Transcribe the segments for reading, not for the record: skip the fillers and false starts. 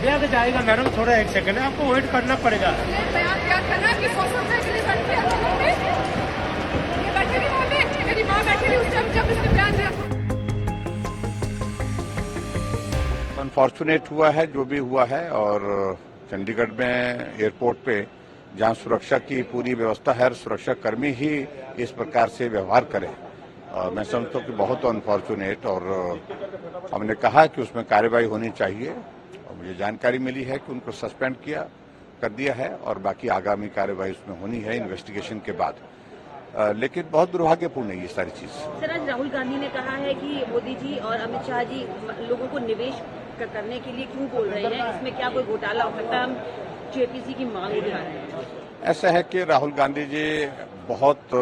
दिया तो जाएगा मैडम, थोड़ा एक सेकंड है, आपको वेट करना पड़ेगा। अनफॉर्चुनेट हुआ है जो भी हुआ है, और चंडीगढ़ में एयरपोर्ट पे जहां सुरक्षा की पूरी व्यवस्था है, सुरक्षा कर्मी ही इस प्रकार से व्यवहार करें, मैं समझता हूं कि बहुत अनफॉर्चुनेट। और हमने कहा कि उसमें कार्रवाई होनी चाहिए, और मुझे जानकारी मिली है कि उनको सस्पेंड कर दिया है और बाकी आगामी कार्रवाई उसमें होनी है इन्वेस्टिगेशन के बाद। लेकिन बहुत दुर्भाग्यपूर्ण है ये सारी चीज। सर, आज राहुल गांधी ने कहा है कि मोदी जी और अमित शाह जी लोगों को निवेश करने के लिए क्यों बोल रहे हैं, इसमें क्या कोई घोटाला हो सकता है, हम जेपीसी की मांग उठा रहे हैं। ऐसा है कि राहुल गांधी जी बहुत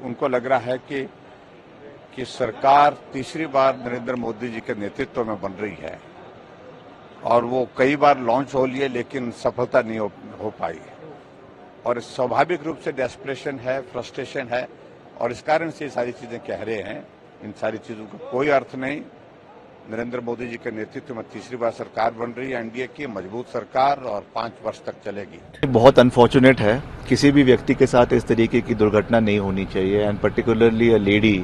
उनको लग रहा है कि सरकार तीसरी बार नरेंद्र मोदी जी के नेतृत्व में बन रही है, और वो कई बार लॉन्च हो लिए लेकिन सफलता नहीं हो पाई, और स्वाभाविक रूप से डेस्परेशन है, फ्रस्ट्रेशन है, और इस कारण से ये सारी चीजें कह रहे हैं। इन सारी चीजों का कोई अर्थ नहीं। नरेंद्र मोदी जी के नेतृत्व में तीसरी बार सरकार बन रही है एनडीए की, मजबूत सरकार, और 5 वर्ष तक चलेगी। बहुत अनफॉर्चुनेट है, किसी भी व्यक्ति के साथ इस तरीके की दुर्घटना नहीं होनी चाहिए, and particularly a lady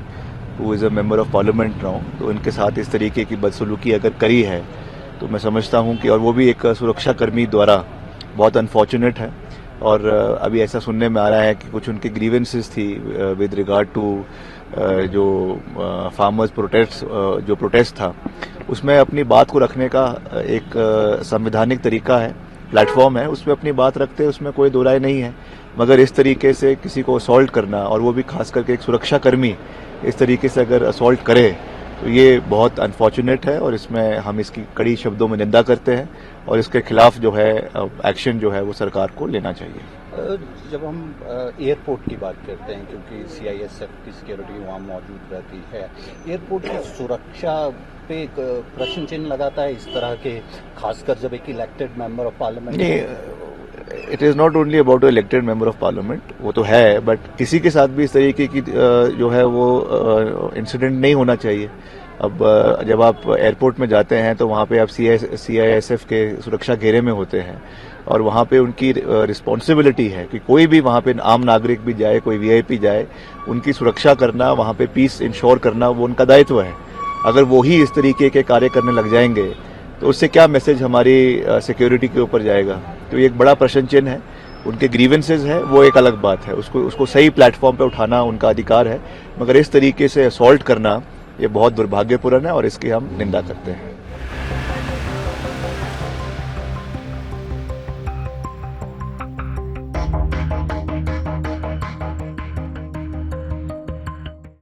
who is a member of parliament now, तो इनके साथ इस तरीके की बदसलूकी अगर करी है तो मैं समझता हूं कि, और वो भी एक सुरक्षा कर्मी द्वारा, बहुत अनफॉर्चुनेट है। और अभी ऐसा सुनने में आ रहा है कि कुछ उनकी ग्रीवेंसेस थी विद रिगार्ड टू जो फार्मर्स प्रोटेस्ट था, उसमें अपनी बात को रखने का एक संवैधानिक तरीका है, प्लेटफॉर्म है, उसमें अपनी बात रखते हैं, उसमें कोई दो राय नहीं है। मगर इस तरीके से किसी को असॉल्ट करना, और वो भी खास करके एक सुरक्षा कर्मी इस तरीके से अगर असॉल्ट करे, तो ये बहुत अनफॉर्चुनेट है, और इसमें हम इसकी कड़ी शब्दों में निंदा करते हैं, और इसके खिलाफ जो है एक्शन जो है वो सरकार को लेना चाहिए। जब हम एयरपोर्ट की बात करते हैं, क्योंकि सीआईएसएफ की सिक्योरिटी वहाँ मौजूद रहती है, एयरपोर्ट की सुरक्षा पे एक प्रश्न चिन्ह लगाता है इस तरह के, खासकर जब एक elected member of parliament. It is not only about elected member of parliament, वो तो है, बट किसी के साथ भी इस तरीके की जो है वो इंसिडेंट नहीं होना चाहिए। अब जब आप एयरपोर्ट में जाते हैं तो वहाँ पे आप सीआईएसएफ के सुरक्षा घेरे में होते हैं, और वहाँ पे उनकी रिस्पॉन्सिबिलिटी है कि कोई भी वहाँ पे आम नागरिक भी जाए, कोई वीआईपी जाए, उनकी सुरक्षा करना, वहाँ पे पीस इंश्योर करना, वो उनका दायित्व है। अगर वो ही इस तरीके के कार्य करने लग जाएंगे तो उससे क्या मैसेज हमारी सिक्योरिटी के ऊपर जाएगा? तो ये एक बड़ा प्रश्न चिन्ह है। उनके ग्रीवेंसेज है वो एक अलग बात है, उसको सही प्लेटफॉर्म पे उठाना उनका अधिकार है, मगर इस तरीके से असॉल्ट करना ये बहुत दुर्भाग्यपूर्ण है, और इसकी हम निंदा करते हैं।